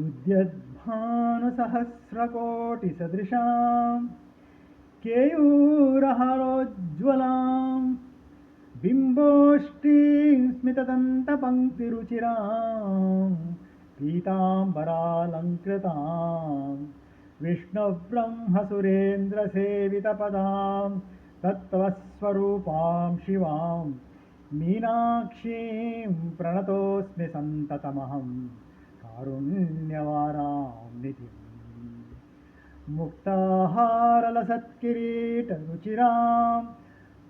उद्यद्भानुसहस्रकोटिसदृशां केयूरहारोज्ज्वलां बिम्बोष्टीं स्मितदन्तपङ्क्तिरुचिरां पीताम्बरालङ्कृतां विष्णुब्रह्मसुरेन्द्रसेवितपदां तत्त्वस्वरूपां शिवां मीनाक्षीं प्रणतोऽस्मि सन्ततमहं कारुण्यवारां निधिम् मुक्ताहारलसत्किरीटरुचिरां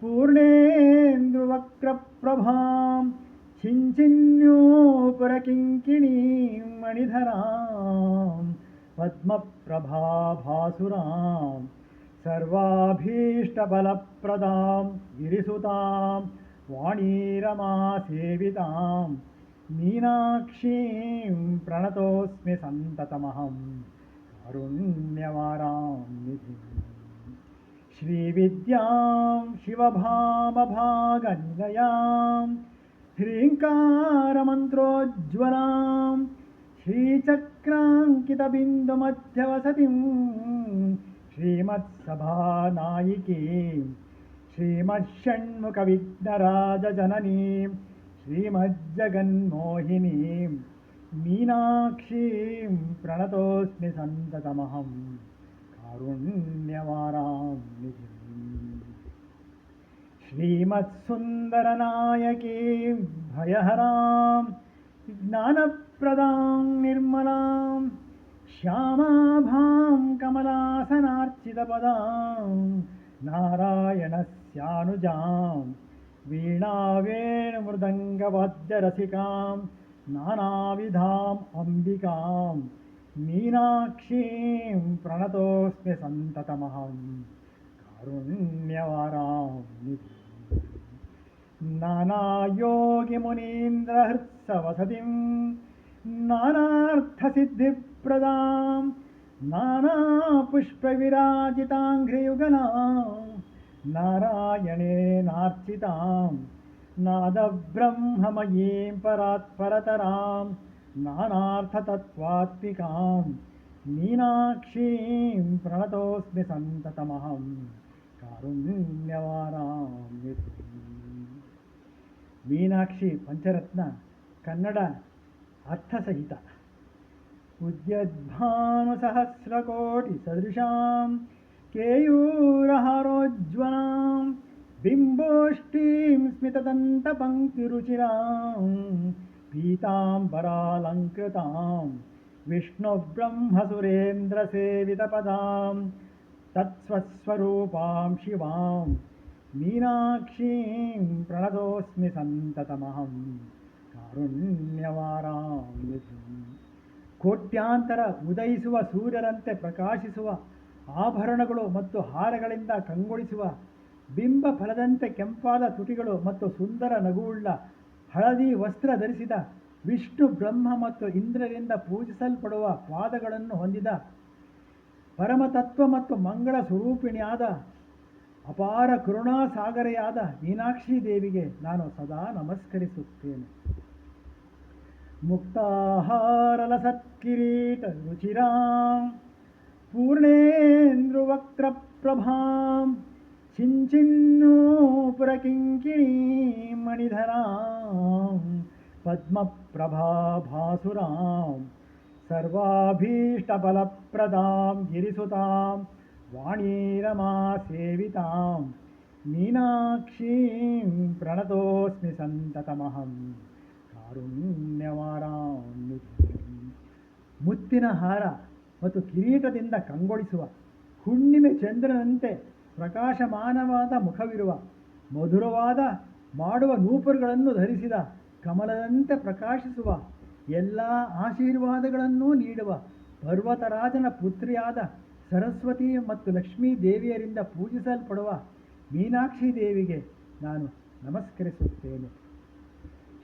पूर्णेन्दुवक्त्रप्रभां छिञ्चिन्योपुरकिङ्किणीं मणिधरां पद्मप्रभाभासुरां सर्वाभीष्टबलप्रदां गिरिसुतां वाणीरमासेवितां मीनाक्षीं प्रणतोऽस्मि सन्ततमहं कारुण्यवारां निधिम् श्रीविद्यां शिवभामभागनिलयां ह्रीङ्कारमन्त्रोज्ज्वलां श्रीचक्राङ्कितबिन्दुमध्यवसतिं श्रीमत्सभानायिकीं श्रीमत्षण्मुखविघ्नराजजननीं श्रीमज्जगन्मोहिनीं मीनाक्षीं प्रणतोऽस्मि सन्ततमहं कारुण्यवारां निधिम् श्रीमत्सुन्दरनायकीं भयहरां ज्ञानप्रदां निर्मलां श्यामाभां कमलासनार्चितपदां नारायणस्यानुजां वीणावेणुमृदङ्गवाद्यरसिकां नानाविधाम् अम्बिकां मीनाक्षीं प्रणतोऽस्मि सन्ततमहं कारुण्यवारां निधिम् नानायोगिमुनीन्द्रहृत्सवसतिं नानार्थसिद्धिप्रदां नानापुष्पविराजिताङ्घ्रियुगलां नारायणेनार्चितां नादब्रह्ममयीं परात्परतरां नानार्थतत्त्वात्मिकां मीनाक्षीं प्रणतोऽस्मि सन्ततमहं कारुण्यवारां निधिम् ಮೀನಾಕ್ಷಿ ಪಂಚರತ್ನ ಕನ್ನಡ ಅರ್ಥಸಹಿತ ಉದ್ಯದ್ಭಾನುಸಹಸ್ರಕೋಟಿಸದೃಶಾಂ ಕೇಯೂರಹಾರೋಜ್ಜ್ವಲಾಂ ಬಿಂಬೋಷ್ಠೀಂ ಸ್ಮಿತದಂತಪಂಕ್ತಿರುಚಿರಾಂ ಪೀತಾಂಬರಾಲಂಕೃತಾಂ ವಿಷ್ಣುಬ್ರಹ್ಮಸುರೇಂದ್ರಸೇವಿತಪದಾಂ ತತ್ಸ್ವಸ್ವರೂಪಾಂ ಶಿವಾಂ मीनाक्षीं प्रणतोऽस्मि सन्ततमहं कारुण्यवारां निधिम् ಕೋಟ್ಯಾಂತರ ಉದಯಿಸುವ ಸೂರ್ಯರಂತೆ ಪ್ರಕಾಶಿಸುವ ಆಭರಣಗಳು ಮತ್ತು ಹಾರಗಳಿಂದ ಕಂಗೊಳಿಸುವ ಬಿಂಬ ಫಲದಂತೆ ಕೆಂಪಾದ ತುಟಿಗಳು ಮತ್ತು ಸುಂದರ ನಗುವುಳ್ಳ ಹಳದಿ ವಸ್ತ್ರ ಧರಿಸಿದ ವಿಷ್ಣು ಬ್ರಹ್ಮ ಮತ್ತು ಇಂದ್ರರಿಂದ ಪೂಜಿಸಲ್ಪಡುವ ಪಾದಗಳನ್ನು ಹೊಂದಿದ ಪರಮತತ್ವ ಮತ್ತು ಮಂಗಳ ಸ್ವರೂಪಿಣಿಯಾದ ಅಪಾರ ಕರುಣಾಸಾಗರೆಯಾದ ಮೀನಾಕ್ಷಿ ದೇವಿಗೆ ನಾನು ಸದಾ ನಮಸ್ಕರಿಸುತ್ತೇನೆ. ಮುಕ್ತಾಹಾರಲಸತ್ಕಿರೀಟರುಚಿರಾಂ ಪೂರ್ಣೇಂದ್ರುವಕ್ತ್ರಪ್ರಭಾಂ ಚಿಂಚಿನ್ನೂಪುರಕಿಂಕಿಣೀಂ ಮಣಿಧರಾಂ ಪದ್ಮಪ್ರಭಾಭಾಸುರಾಂ ಸರ್ವಾಭೀಷ್ಟಫಲಪ್ರದಾಂ ಗಿರಿಸುತಾಂ ವಾಣೀರಮಾಸೇವಿತಾಂ ಮೀನಾಕ್ಷೀಂ ಪ್ರಣತೋऽಸ್ಮಿ ಸन्तತಮಹಂ ಕಾರುಣ್ಯವಾರಾಂ ನಿಧಿಮ್ ಮುತ್ತಿನ ಹಾರ ಮತ್ತು ಕಿರೀಟದಿಂದ ಕಂಗೊಳಿಸುವ ಹುಣ್ಣಿಮೆ ಚಂದ್ರನಂತೆ ಪ್ರಕಾಶಮಾನವಾದ ಮುಖವಿರುವ ಮಧುರವಾದ ಮಾಡುವ ನೂಪುರಗಳನ್ನು ಧರಿಸಿದ ಕಮಲದಂತೆ ಪ್ರಕಾಶಿಸುವ ಎಲ್ಲ ಆಶೀರ್ವಾದಗಳನ್ನೂ ನೀಡುವ ಪರ್ವತರಾಜನ ಪುತ್ರಿಯಾದ ಸರಸ್ವತಿ ಮತ್ತು ಲಕ್ಷ್ಮೀ ದೇವಿಯರಿಂದ ಪೂಜಿಸಲ್ಪಡುವ ಮೀನಾಕ್ಷಿ ದೇವಿಗೆ ನಾನು ನಮಸ್ಕರಿಸುತ್ತೇನೆ.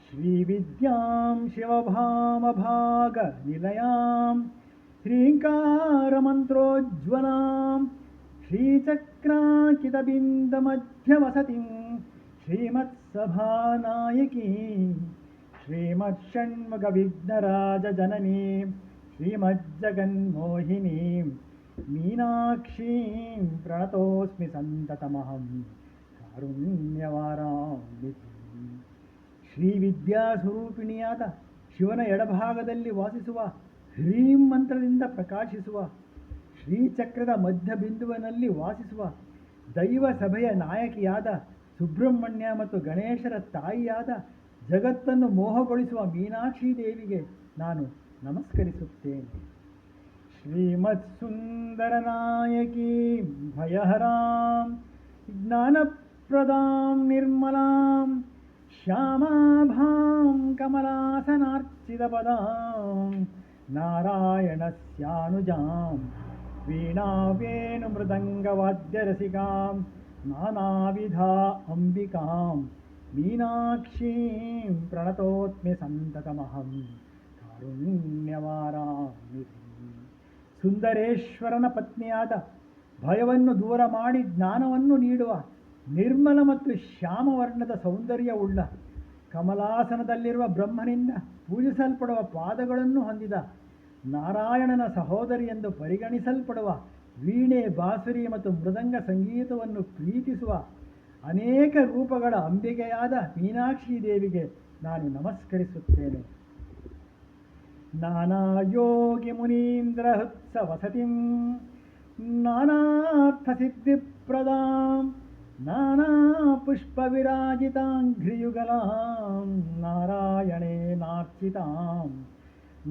ಶ್ರೀವಿದ್ಯಾಂ ಶಿವಭಾಮಭಾಗ ನಿಲಯಾಂ ह्रीङ्कारमन्त्रोज्ज्वलां श्रीचक्राङ्कितबिन्दमध्यवसतिं श्रीमत्सभानायकीं श्रीमत्षण्मुखविघ्नराजजननीं ಶ್ರೀಮಜ್ಜಗನ್ಮೋಹಿನೀಂ ಮೀನಾಕ್ಷೀಂ ಪ್ರಣತೋಸ್ಮಿ ಸಂತತಮಹಂ ಕಾರುಣ್ಯವಾರಾಂಬಿಕೀಂ. ಶ್ರೀ ವಿದ್ಯಾಸ್ವರೂಪಿಣಿಯಾದ ಶಿವನ ಎಡಭಾಗದಲ್ಲಿ ವಾಸಿಸುವ ಹ್ರೀಂ ಮಂತ್ರದಿಂದ ಪ್ರಕಾಶಿಸುವ ಶ್ರೀಚಕ್ರದ ಮಧ್ಯಬಿಂದುವಿನಲ್ಲಿ ವಾಸಿಸುವ ದೈವ ಸಭೆಯ ನಾಯಕಿಯಾದ ಸುಬ್ರಹ್ಮಣ್ಯ ಮತ್ತು ಗಣೇಶರ ತಾಯಿಯಾದ ಜಗತ್ತನ್ನು ಮೋಹಗೊಳಿಸುವ ಮೀನಾಕ್ಷಿ ದೇವಿಗೆ ನಾನು ನಮಸ್ಕರಿಸುತ್ತೇನೆ. ಶ್ರೀಮತ್ ಸುಂದರ ನಾಯಕಿ ಭಯಹರಾಂ ಜ್ಞಾನಪ್ರದಾಂ ನಿರ್ಮಲಾಂ ಶ್ಯಾಮಾಭಾಂ ಕಮಲಾಸನಾರ್ಚಿತಪದಾಂ ನಾರಾಯಣಸ್ಯಾನುಜಾಂ ವೀಣಾವೇಣುಮೃದಂಗವಾದ್ಯರಸಿಕಾಂ ನಾನಾವಿಧಾ ಅಂಬಿಕಾಂ ಮೀನಾಕ್ಷೀಂ ಪ್ರಣತೋತ್ಮಿ ಸಂತತಮಹಂ ಕಾರುಣ್ಯವಾರಾಮಿತಿ. ಸುಂದರೇಶ್ವರನ ಪತ್ನಿಯಾದ ಭಯವನ್ನು ದೂರ ಮಾಡಿ ಜ್ಞಾನವನ್ನು ನೀಡುವ ನಿರ್ಮಲ ಮತ್ತು ಶ್ಯಾಮವರ್ಣದ ಸೌಂದರ್ಯವುಳ್ಳ ಕಮಲಾಸನದಲ್ಲಿರುವ ಬ್ರಹ್ಮನಿಂದ ಪೂಜಿಸಲ್ಪಡುವ ಪಾದಗಳನ್ನು ಹೊಂದಿದ ನಾರಾಯಣನ ಸಹೋದರಿ ಎಂದು ಪರಿಗಣಿಸಲ್ಪಡುವ ವೀಣೆ, ಬಾಸುರಿ ಮತ್ತು ಮೃದಂಗ ಸಂಗೀತವನ್ನು ಪ್ರೀತಿಸುವ ಅನೇಕ ರೂಪಗಳ ಅಂಬಿಕೆಯಾದ ಮೀನಾಕ್ಷಿ ದೇವಿಗೆ ನಾನು ನಮಸ್ಕರಿಸುತ್ತೇನೆ. ನಾನಾ ಯೋಗಿ ಮುನೀಂದ್ರ ಹೃತ್ಸ ವಸತಿಂ ನಾನಾರ್ಥ ಸಿದ್ಧಿಪ್ರದಾಂ ನಾನಾ ಪುಷ್ಪ ವಿರಾಜಿತಾಂಘ್ರಿಯುಗಲಾಂ ನಾರಾಯಣೇ ನಾರ್ಚಿತಾಂ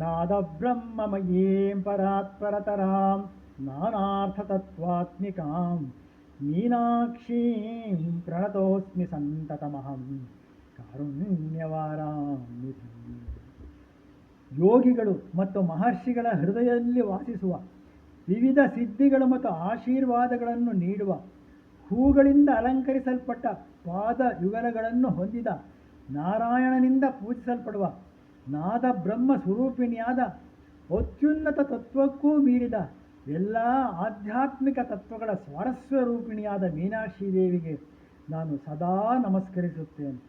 ನಾದ ಬ್ರಹ್ಮಮಯೀಂ ಪರಾತ್ಪರತರಾಂ ನಾನಾರ್ಥತತ್ವಾತ್ಮಿಕಾಂ ಮೀನಾಕ್ಷೀಂ ಪ್ರಣತೋಸ್ಮಿ ಸಂತತಮಹಂ ಕಾರುಣ್ಯವಾರಾಮಿತಿ. ಯೋಗಿಗಳು ಮತ್ತು ಮಹರ್ಷಿಗಳ ಹೃದಯದಲ್ಲಿ ವಾಸಿಸುವ ವಿವಿಧ ಸಿದ್ಧಿಗಳು ಮತ್ತು ಆಶೀರ್ವಾದಗಳನ್ನು ನೀಡುವ ಹೂಗಳಿಂದ ಅಲಂಕರಿಸಲ್ಪಟ್ಟ ಪಾದ ಯುಗಲಗಳನ್ನು ಹೊಂದಿದ ನಾರಾಯಣನಿಂದ ಪೂಜಿಸಲ್ಪಡುವ ನಾದ ಬ್ರಹ್ಮ ಸ್ವರೂಪಿಣಿಯಾದ ಅತ್ಯುನ್ನತ ತತ್ವಕ್ಕೂ ಮೀರಿದ ಎಲ್ಲ ಆಧ್ಯಾತ್ಮಿಕ ತತ್ವಗಳ ಸ್ವಾರಸ್ಯ ರೂಪಿಣಿಯಾದ ಮೀನಾಕ್ಷಿ ದೇವಿಗೆ ನಾನು ಸದಾ ನಮಸ್ಕರಿಸುತ್ತೇನೆ.